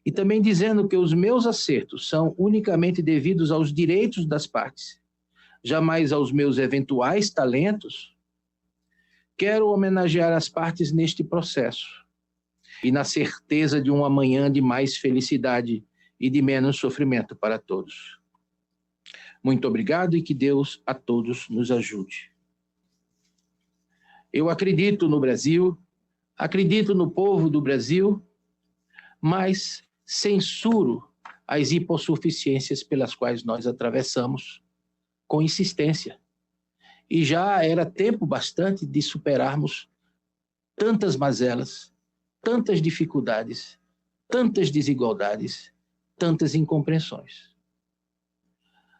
e também dizendo que os meus acertos são unicamente devidos aos direitos das partes, jamais aos meus eventuais talentos, quero homenagear as partes neste processo e na certeza de um amanhã de mais felicidade e de menos sofrimento para todos. Muito obrigado e que Deus a todos nos ajude. Eu acredito no Brasil, acredito no povo do Brasil, mas censuro as hipossuficiências pelas quais nós atravessamos com insistência. E já era tempo bastante de superarmos tantas mazelas, tantas dificuldades, tantas desigualdades, tantas incompreensões.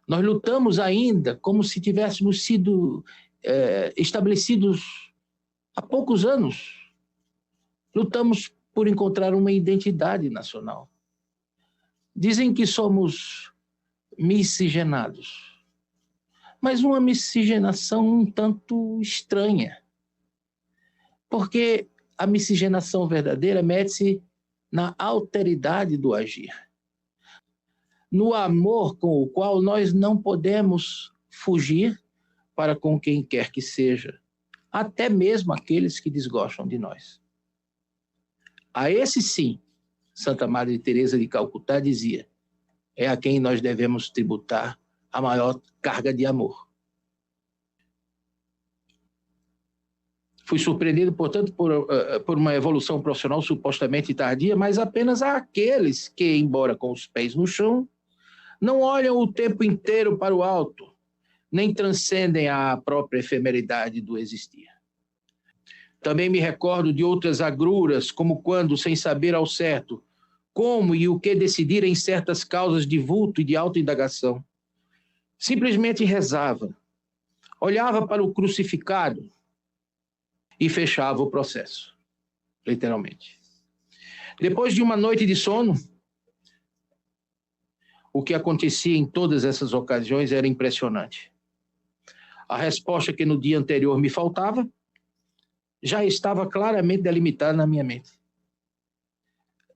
Nós lutamos ainda como se tivéssemos sido estabelecidos há poucos anos. Lutamos por encontrar uma identidade nacional. Dizem que somos miscigenados, mas uma miscigenação um tanto estranha, porque a miscigenação verdadeira mede-se na alteridade do agir, no amor com o qual nós não podemos fugir para com quem quer que seja, até mesmo aqueles que desgostam de nós. A esse sim, Santa Madre Teresa de Calcutá dizia, é a quem nós devemos tributar a maior carga de amor. Fui surpreendido, portanto, por uma evolução profissional supostamente tardia, mas apenas àqueles que, embora com os pés no chão, não olham o tempo inteiro para o alto, nem transcendem a própria efemeridade do existir. Também me recordo de outras agruras, como quando, sem saber ao certo como e o que decidir em certas causas de vulto e de autoindagação, simplesmente rezava, olhava para o crucificado e fechava o processo, literalmente. Depois de uma noite de sono, o que acontecia em todas essas ocasiões era impressionante. A resposta que no dia anterior me faltava já estava claramente delimitada na minha mente.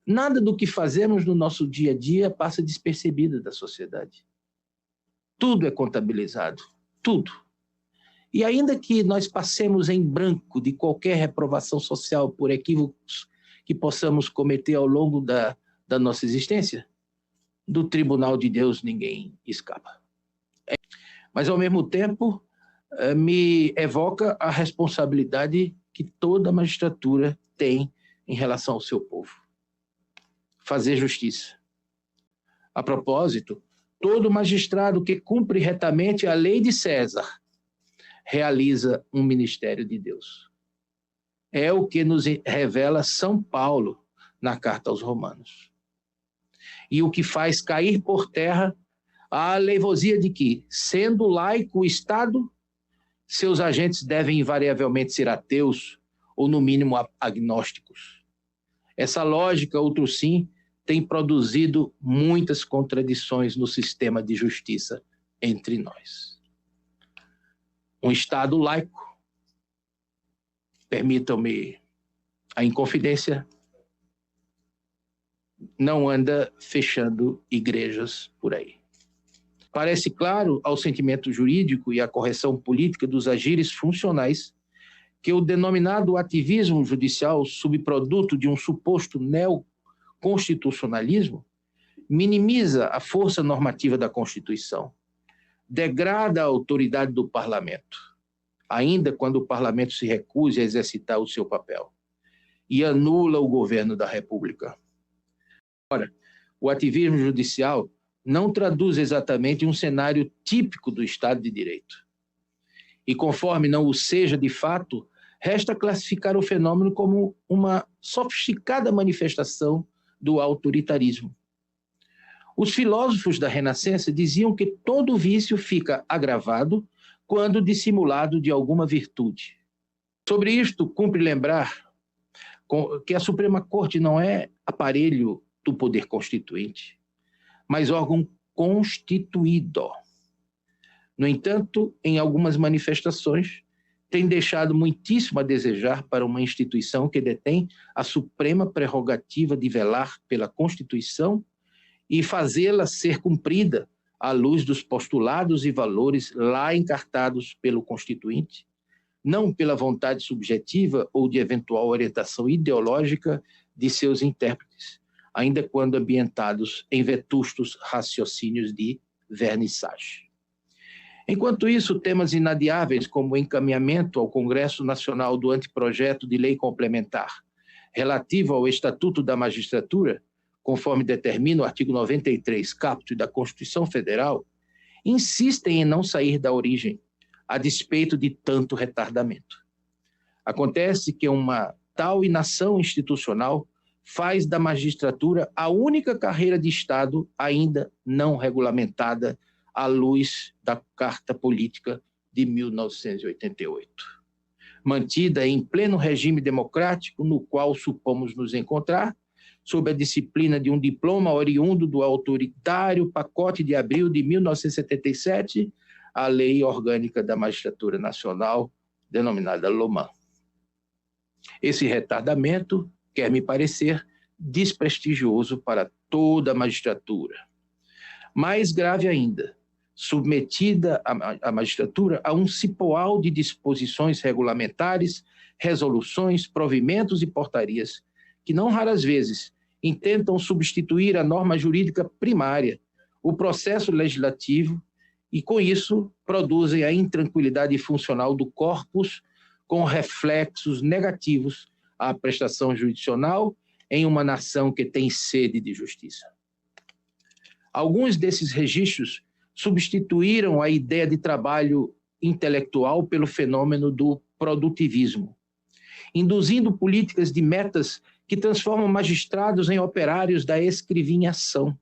Nada do que fazemos no nosso dia a dia passa despercebido da sociedade. Tudo é contabilizado, tudo. E ainda que nós passemos em branco de qualquer reprovação social por equívocos que possamos cometer ao longo da nossa existência, do tribunal de Deus ninguém escapa. Mas, ao mesmo tempo, me evoca a responsabilidade que toda a magistratura tem em relação ao seu povo. Fazer justiça. A propósito, todo magistrado que cumpre retamente a lei de César realiza um ministério de Deus. É o que nos revela São Paulo na carta aos Romanos. E o que faz cair por terra a aleivosia de que, sendo laico o Estado, seus agentes devem invariavelmente ser ateus ou, no mínimo, agnósticos. Essa lógica, outro sim, tem produzido muitas contradições no sistema de justiça entre nós. Um Estado laico, permitam-me a inconfidência, não anda fechando igrejas por aí. Parece claro ao sentimento jurídico e à correção política dos agires funcionais que o denominado ativismo judicial, subproduto de um suposto neoconstitucionalismo, minimiza a força normativa da Constituição, degrada a autoridade do Parlamento, ainda quando o Parlamento se recuse a exercitar o seu papel, e anula o governo da República. Ora, o ativismo judicial não traduz exatamente um cenário típico do Estado de Direito. E conforme não o seja de fato, resta classificar o fenômeno como uma sofisticada manifestação do autoritarismo. Os filósofos da Renascença diziam que todo vício fica agravado quando dissimulado de alguma virtude. Sobre isto, cumpre lembrar que a Suprema Corte não é aparelho do poder constituinte, mas órgão constituído. No entanto, em algumas manifestações, tem deixado muitíssimo a desejar para uma instituição que detém a suprema prerrogativa de velar pela Constituição e fazê-la ser cumprida à luz dos postulados e valores lá encartados pelo Constituinte, não pela vontade subjetiva ou de eventual orientação ideológica de seus intérpretes, ainda quando ambientados em vetustos raciocínios de vernissage. Enquanto isso, temas inadiáveis como o encaminhamento ao Congresso Nacional do anteprojeto de lei complementar relativo ao Estatuto da Magistratura, conforme determina o artigo 93, caput da Constituição Federal, insistem em não sair da origem, a despeito de tanto retardamento. Acontece que uma tal inação institucional faz da magistratura a única carreira de Estado ainda não regulamentada à luz da Carta Política de 1988, mantida em pleno regime democrático no qual supomos nos encontrar, sob a disciplina de um diploma oriundo do autoritário pacote de abril de 1977, a Lei Orgânica da Magistratura Nacional, denominada LOMAN. Esse retardamento, quer me parecer, desprestigioso para toda a magistratura. Mais grave ainda, submetida a magistratura a um cipoal de disposições regulamentares, resoluções, provimentos e portarias, que não raras vezes intentam substituir a norma jurídica primária, o processo legislativo, e com isso produzem a intranquilidade funcional do corpus, com reflexos negativos à prestação jurisdicional em uma nação que tem sede de justiça. Alguns desses registros substituíram a ideia de trabalho intelectual pelo fenômeno do produtivismo, induzindo políticas de metas que transformam magistrados em operários da escrivinhação,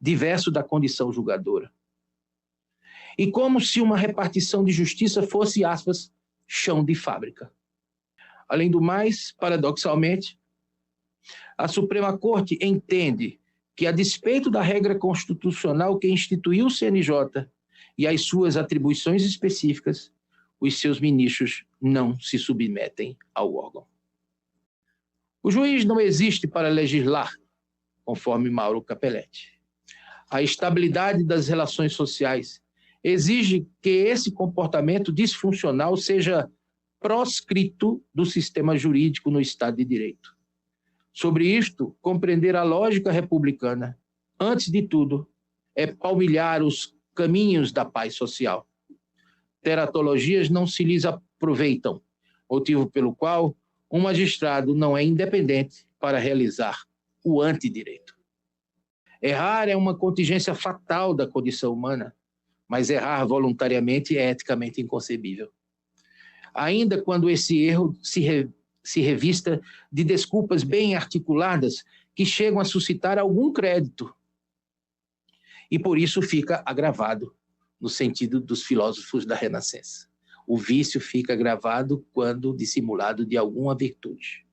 diverso da condição julgadora. E como se uma repartição de justiça fosse, aspas, chão de fábrica. Além do mais, paradoxalmente, a Suprema Corte entende que, a despeito da regra constitucional que instituiu o CNJ e as suas atribuições específicas, os seus ministros não se submetem ao órgão. O juiz não existe para legislar, conforme Mauro Capelletti. A estabilidade das relações sociais exige que esse comportamento disfuncional seja proscrito do sistema jurídico no Estado de Direito. Sobre isto, compreender a lógica republicana, antes de tudo, é palmilhar os caminhos da paz social. Teratologias não se lhes aproveitam, motivo pelo qual um magistrado não é independente para realizar o antidireito. Errar é uma contingência fatal da condição humana, mas errar voluntariamente é eticamente inconcebível. Ainda quando esse erro se revista de desculpas bem articuladas que chegam a suscitar algum crédito. E por isso fica agravado, no sentido dos filósofos da Renascença. O vício fica agravado quando dissimulado de alguma virtude.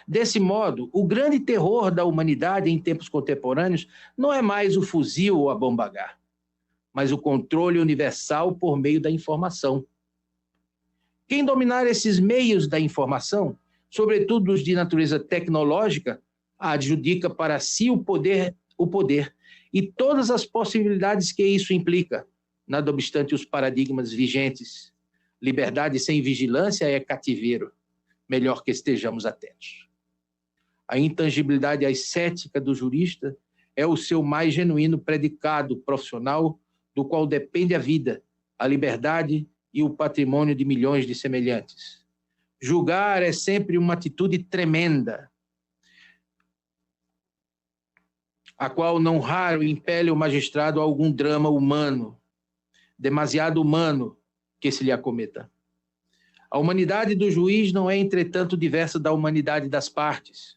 Desse modo, o grande terror da humanidade em tempos contemporâneos não é mais o fuzil ou a bomba H, mas o controle universal por meio da informação. Quem dominar esses meios da informação, sobretudo os de natureza tecnológica, adjudica para si o poder e todas as possibilidades que isso implica, nada obstante os paradigmas vigentes. Liberdade sem vigilância é cativeiro, melhor que estejamos atentos. A intangibilidade ascética do jurista é o seu mais genuíno predicado profissional, do qual depende a vida, a liberdade e o patrimônio de milhões de semelhantes. Julgar é sempre uma atitude tremenda, a qual não raro impele o magistrado a algum drama humano, demasiado humano, que se lhe acometa. A humanidade do juiz não é, entretanto, diversa da humanidade das partes.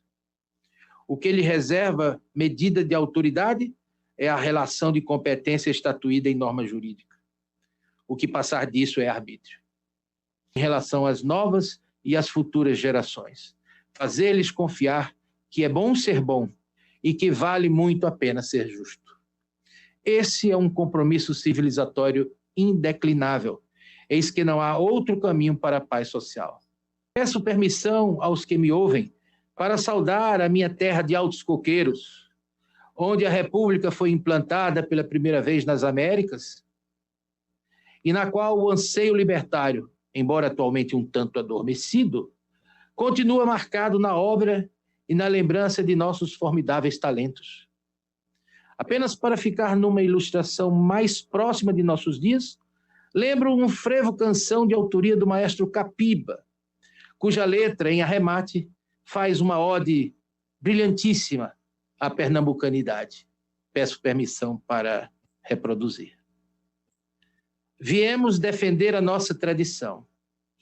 O que lhe reserva medida de autoridade é a relação de competência estatuída em norma jurídica. O que passar disso é arbítrio. Em relação às novas e às futuras gerações, fazer-lhes confiar que é bom ser bom e que vale muito a pena ser justo. Esse é um compromisso civilizatório indeclinável, eis que não há outro caminho para a paz social. Peço permissão aos que me ouvem para saudar a minha terra de Altos Coqueiros, onde a República foi implantada pela primeira vez nas Américas, e na qual o anseio libertário, embora atualmente um tanto adormecido, continua marcado na obra e na lembrança de nossos formidáveis talentos. Apenas para ficar numa ilustração mais próxima de nossos dias, lembro um frevo-canção de autoria do maestro Capiba, cuja letra, em arremate, faz uma ode brilhantíssima à pernambucanidade. Peço permissão para reproduzir. Viemos defender a nossa tradição,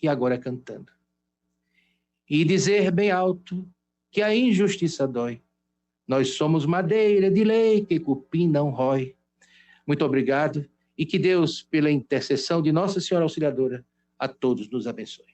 e agora cantando, e dizer bem alto que a injustiça dói. Nós somos madeira de lei que cupim não rói. Muito obrigado e que Deus, pela intercessão de Nossa Senhora Auxiliadora, a todos nos abençoe.